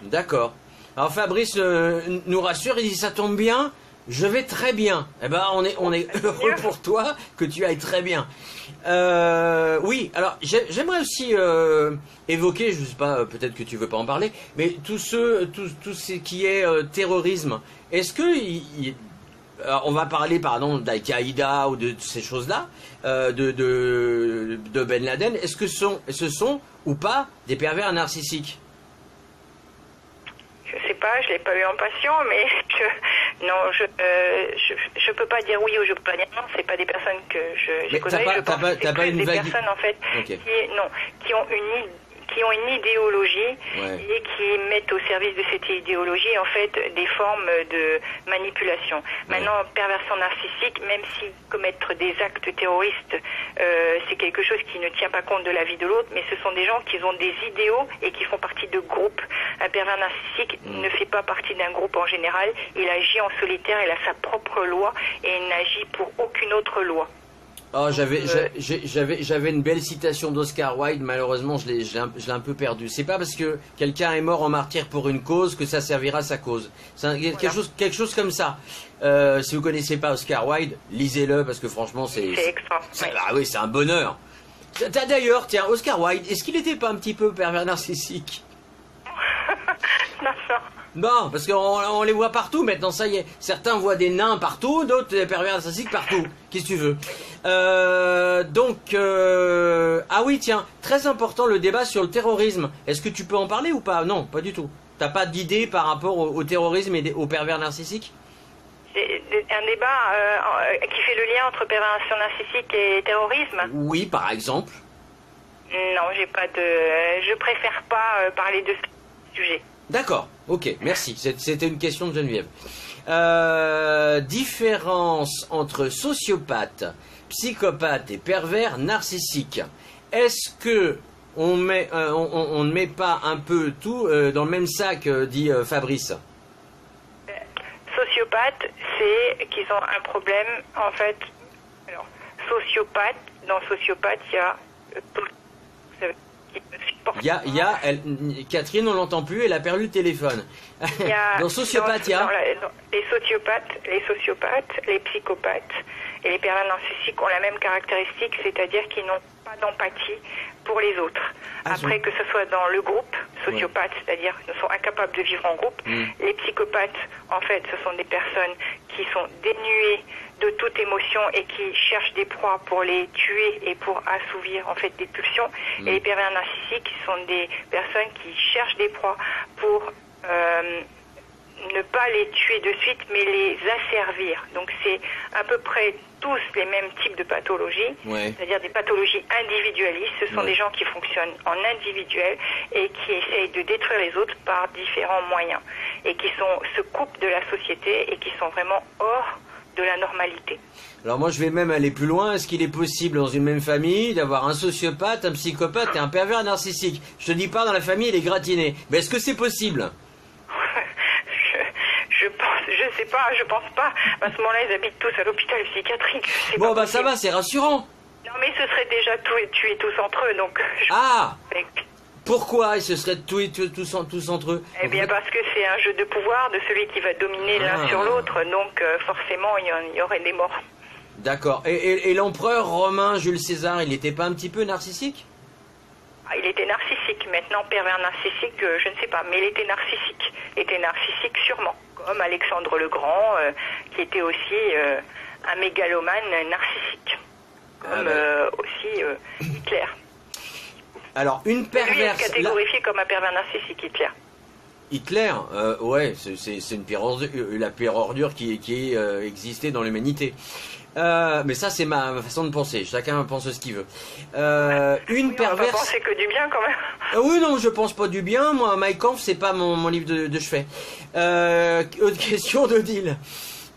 D'accord. Alors Fabrice nous rassure, il dit ça tombe bien, je vais très bien. Eh ben on est heureux pour toi que tu ailles très bien. Oui, alors j'aimerais aussi évoquer, je sais pas, peut-être que tu veux pas en parler, mais tout ce qui est terrorisme. Est-ce que alors, on va parler pardon d'Al-Qaïda ou de ces choses-là, de Ben Laden. Est-ce que ce sont ou pas des pervers narcissiques? Je sais pas, je l'ai pas eu en patient, mais je peux pas dire oui ou je peux pas dire non. C'est pas des personnes que j'ai connues. T'as pas une vague... personnes en fait okay. qui ont une idéologie ouais. et qui mettent au service de cette idéologie en fait des formes de manipulation. Ouais. Maintenant, perversion narcissique, même si commettre des actes terroristes, c'est quelque chose qui ne tient pas compte de la vie de l'autre, mais ce sont des gens qui ont des idéaux et qui font partie de groupes. Un pervers narcissique ne fait pas partie d'un groupe en général, il agit en solitaire, il a sa propre loi et il n'agit pour aucune autre loi. Oh, j'avais une belle citation d'Oscar Wilde, malheureusement je l'ai un peu perdu. C'est pas parce que quelqu'un est mort en martyr pour une cause que ça servira sa cause. C'est quelque chose comme ça. Si vous connaissez pas Oscar Wilde, lisez-le parce que franchement c'est extra. Ah oui, c'est un bonheur. D'ailleurs, tiens, Oscar Wilde, est-ce qu'il n'était pas un petit peu pervers narcissique? Non. Bon, parce qu'on les voit partout maintenant, ça y est. Certains voient des nains partout, d'autres des pervers narcissiques partout. Qu'est-ce que tu veux? Ah oui, tiens, très important le débat sur le terrorisme. Est-ce que tu peux en parler ou pas? Non, pas du tout. T'as pas d'idée par rapport au terrorisme et aux pervers narcissiques? Un débat qui fait le lien entre perversion narcissique et terrorisme? Oui, par exemple. Non, j'ai pas de... Je préfère pas parler de ce sujet. D'accord, ok, merci. C'était une question de Geneviève. Différence entre sociopathe, psychopathe et pervers narcissique. Est-ce que on ne met pas un peu tout dans le même sac, dit Fabrice? Sociopathe, c'est qu'ils ont un problème, en fait. Alors, sociopathe, dans sociopathe, il y a tout. Catherine, on l'entend plus, elle a perdu le téléphone. Dans sociopathe, il y a... Les sociopathes, les psychopathes et les pervers narcissiques ont la même caractéristique, c'est-à-dire qu'ils n'ont pas d'empathie pour les autres. Après, que ce soit dans le groupe, sociopathes, c'est-à-dire qu'ils sont incapables de vivre en groupe. Les psychopathes, en fait, ce sont des personnes qui sont dénuées de toute émotion et qui cherchent des proies pour les tuer et pour assouvir en fait des pulsions. Et les pervers narcissiques sont des personnes qui cherchent des proies pour ne pas les tuer de suite mais les asservir. Donc c'est à peu près tous les mêmes types de pathologies, c'est-à-dire des pathologies individualistes. Ce sont des gens qui fonctionnent en individuel et qui essayent de détruire les autres par différents moyens et qui se coupent de la société et qui sont vraiment hors de la normalité. Alors moi je vais même aller plus loin. Est-ce qu'il est possible dans une même famille d'avoir un sociopathe, un psychopathe et un pervers narcissique? Je te dis pas dans la famille il est gratiné, mais est-ce que c'est possible? Je sais pas, je pense pas. À ce moment-là ils habitent tous à l'hôpital psychiatrique. Bon bah ça va, c'est rassurant. Non mais ce serait déjà tués tous entre eux donc... Pourquoi ils se seraient tués tous entre eux? Eh bien parce que c'est un jeu de pouvoir de celui qui va dominer l'un sur l'autre, donc forcément il y aurait des morts. D'accord. Et l'empereur romain Jules César, il n'était pas un petit peu narcissique? Il était narcissique. Maintenant, pervers narcissique, je ne sais pas, mais il était narcissique. Il était narcissique sûrement, comme Alexandre le Grand, qui était aussi un mégalomane narcissique. comme aussi Hitler. Alors, une perverse... Lui est catégorifié comme un pervers narcissique, Hitler. Hitler, ouais, c'est une pire ordure, la pire ordure qui ait existé dans l'humanité. Mais ça, c'est ma façon de penser. Chacun pense ce qu'il veut. Une perverse... On peut penser que du bien, quand même. Oui, non, je pense pas du bien. Moi, Mein Kampf, c'est pas mon livre de chevet. Autre question d'Odile.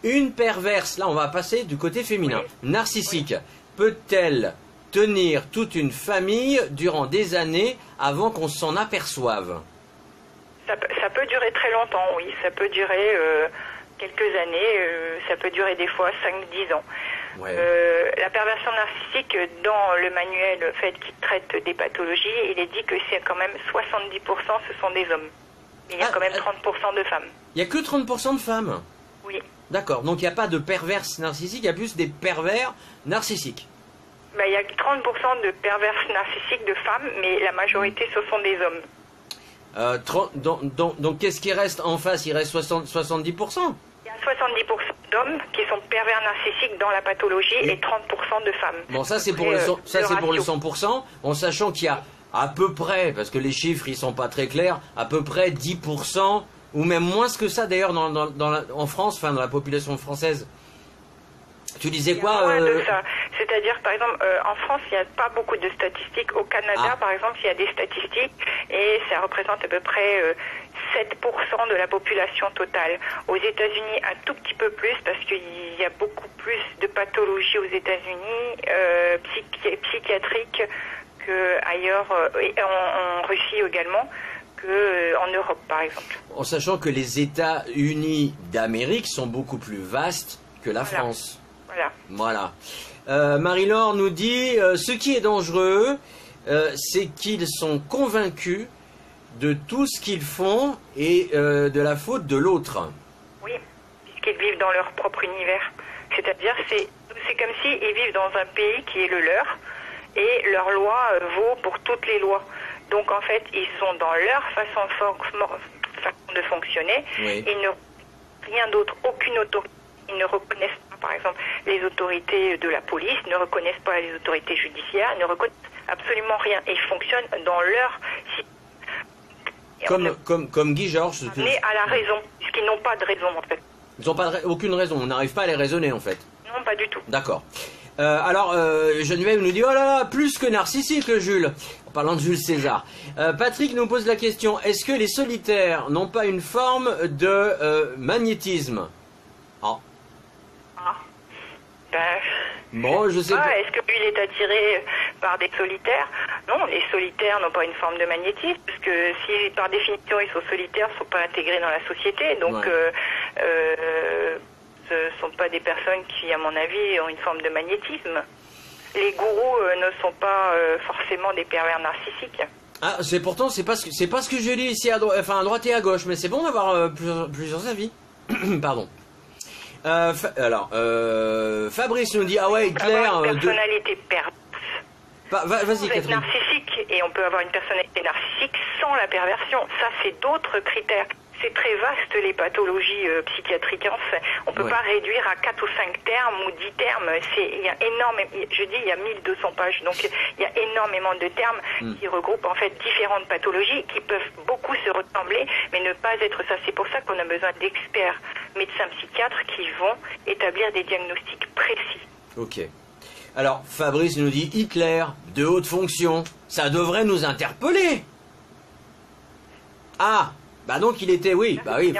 Une perverse, là, on va passer du côté féminin. Oui. Narcissique, peut-elle tenir toute une famille durant des années avant qu'on s'en aperçoive? Ça peut durer très longtemps, oui. Ça peut durer quelques années. Ça peut durer des fois 5-10 ans. Ouais. La perversion narcissique, dans le manuel fait qui traite des pathologies, il est dit que c'est quand même 70% ce sont des hommes. Il y a quand même 30% de femmes. Il n'y a que 30% de femmes? Oui. D'accord, donc il n'y a pas de perverses narcissiques, il y a plus des pervers narcissiques. Il y a 30% de perverses narcissiques de femmes, mais la majorité ce sont des hommes. Donc qu'est-ce qui reste en face? Il reste 70%? Il y a 70% d'hommes qui sont pervers narcissiques dans la pathologie et 30% de femmes. Bon, ça c'est pour le 100%, en sachant qu'il y a à peu près, parce que les chiffres ils sont pas très clairs, à peu près 10%, ou même moins que ça d'ailleurs en France, enfin dans la population française. Tu disais quoi moins de ça. C'est-à-dire, par exemple, en France, il n'y a pas beaucoup de statistiques. Au Canada, par exemple, il y a des statistiques et ça représente à peu près 7% de la population totale. Aux États-Unis, un tout petit peu plus parce qu'il y a beaucoup plus de pathologies aux États-Unis, psychiatriques qu'ailleurs, et en Russie également, qu'en Europe, par exemple. En sachant que les États-Unis d'Amérique sont beaucoup plus vastes que la France. Voilà. Marie-Laure nous dit ce qui est dangereux, c'est qu'ils sont convaincus de tout ce qu'ils font et de la faute de l'autre. Oui, puisqu'ils vivent dans leur propre univers. C'est-à-dire, c'est comme s'ils vivent dans un pays qui est le leur et leur loi vaut pour toutes les lois. Donc en fait, ils sont dans leur façon de fonctionner. Oui. Ils ne rien d'autre, aucune autorité. Ils ne reconnaissent pas, par exemple, les autorités de la police, ne reconnaissent pas les autorités judiciaires, ne reconnaissent absolument rien. Et ils fonctionnent dans leur... Comme Guy Georges. Mais à la raison, puisqu'ils n'ont pas de raison, en fait. Ils n'ont aucune raison, on n'arrive pas à les raisonner, en fait. Non, pas du tout. D'accord. Alors, Geneviève nous dit, oh là là, plus que narcissique, Jules. En parlant de Jules César. Patrick nous pose la question, est-ce que les solitaires n'ont pas une forme de magnétisme? Bon, je sais pas. Est-ce que lui, il est attiré par des solitaires? Non, les solitaires n'ont pas une forme de magnétisme, parce que si par définition ils sont solitaires, ils ne sont pas intégrés dans la société. Donc, ce ne sont pas des personnes qui, à mon avis, ont une forme de magnétisme. Les gourous ne sont pas forcément des pervers narcissiques. Ah, c'est pas ce que je lis ici à droite et à gauche, mais c'est bon d'avoir plusieurs avis. Pardon. Fabrice nous dit, ah ouais, Hitler... Une personnalité perverse. Vas-y, Catherine. Narcissique, et on peut avoir une personnalité narcissique sans la perversion. Ça, c'est d'autres critères. C'est très vaste, les pathologies psychiatriques. On ne peut pas réduire à 4 ou 5 termes ou 10 termes. Il y a énormément, je dis, il y a 1200 pages. Donc, il y a énormément de termes qui regroupent en fait différentes pathologies qui peuvent beaucoup se ressembler, mais ne pas être ça. C'est pour ça qu'on a besoin d'experts médecins psychiatres qui vont établir des diagnostics précis. Ok. Alors, Fabrice nous dit Hitler, de haute fonction, ça devrait nous interpeller. Ah, bah donc il était, oui, bah oui.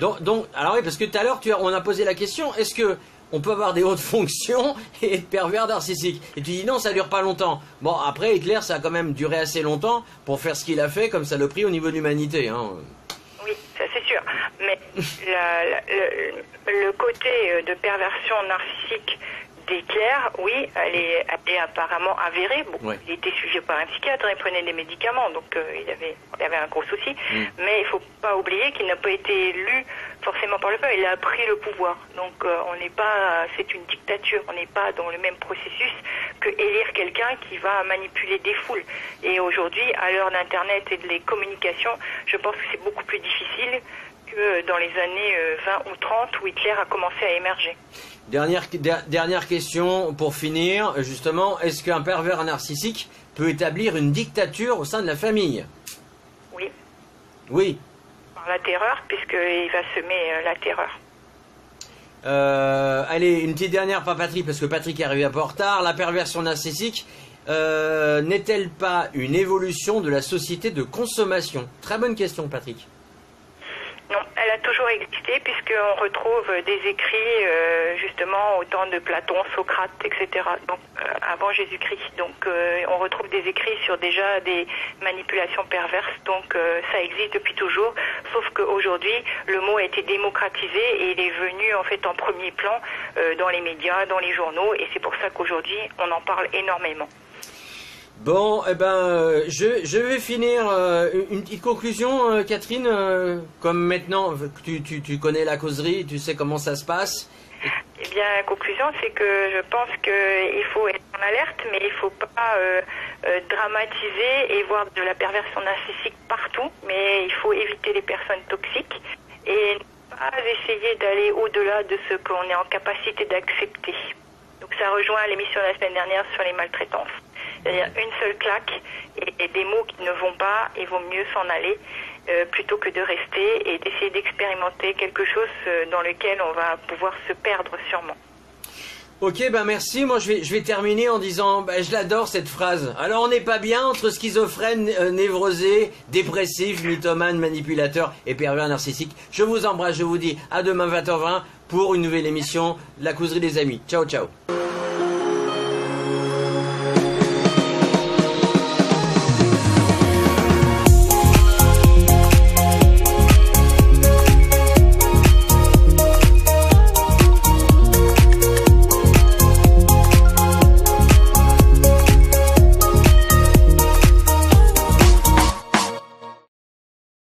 Donc, alors oui, parce que tout à l'heure, on a posé la question, est-ce que on peut avoir des hautes fonctions et être pervers narcissique? Et tu dis non, ça dure pas longtemps. Bon, après, Hitler, ça a quand même duré assez longtemps pour faire ce qu'il a fait comme saloperie au niveau de l'humanité, hein. Oui, ça c'est sûr. Mais le côté de perversion narcissique d'Hitler, oui, elle est apparemment avérée. Bon, il était suivi par un psychiatre, il prenait des médicaments, donc il avait un gros souci. Mais il ne faut pas oublier qu'il n'a pas été élu forcément par le peuple, il a pris le pouvoir. Donc on n'est pas, c'est une dictature, on n'est pas dans le même processus que élire quelqu'un qui va manipuler des foules. Et aujourd'hui, à l'heure d'Internet et des communications, je pense que c'est beaucoup plus difficile que que dans les années 20 ou 30 où Hitler a commencé à émerger. Dernière question pour finir, justement, est-ce qu'un pervers narcissique peut établir une dictature au sein de la famille? Oui. Oui. Par la terreur, puisqu'il va semer la terreur. Allez, une petite dernière, pas Patrick, parce que Patrick est arrivé un peu en retard. La perversion narcissique n'est-elle pas une évolution de la société de consommation? Très bonne question, Patrick. Non, elle a toujours existé puisqu'on retrouve des écrits justement au temps de Platon, Socrate, etc. Donc avant Jésus-Christ. Donc on retrouve des écrits sur déjà des manipulations perverses. Donc ça existe depuis toujours. Sauf qu'aujourd'hui le mot a été démocratisé et il est venu en fait en premier plan dans les médias, dans les journaux. Et c'est pour ça qu'aujourd'hui on en parle énormément. Bon, eh ben, je vais finir une petite conclusion, Catherine. Comme maintenant, tu connais la causerie, tu sais comment ça se passe. Eh bien, la conclusion, c'est que je pense qu'il faut être en alerte, mais il ne faut pas dramatiser et voir de la perversion narcissique partout. Mais il faut éviter les personnes toxiques et ne pas essayer d'aller au-delà de ce qu'on est en capacité d'accepter. Donc ça rejoint l'émission de la semaine dernière sur les maltraitances. C'est-à-dire une seule claque et des mots qui ne vont pas, il vaut mieux s'en aller plutôt que de rester et d'essayer d'expérimenter quelque chose dans lequel on va pouvoir se perdre sûrement. Ok, ben merci. Moi, je vais terminer en disant, ben, je l'adore cette phrase. Alors, on n'est pas bien entre schizophrène, névrosé, dépressif, mythomane, manipulateur et pervers narcissique. Je vous embrasse, je vous dis à demain 20h20 pour une nouvelle émission, La Causerie des Amis. Ciao, ciao.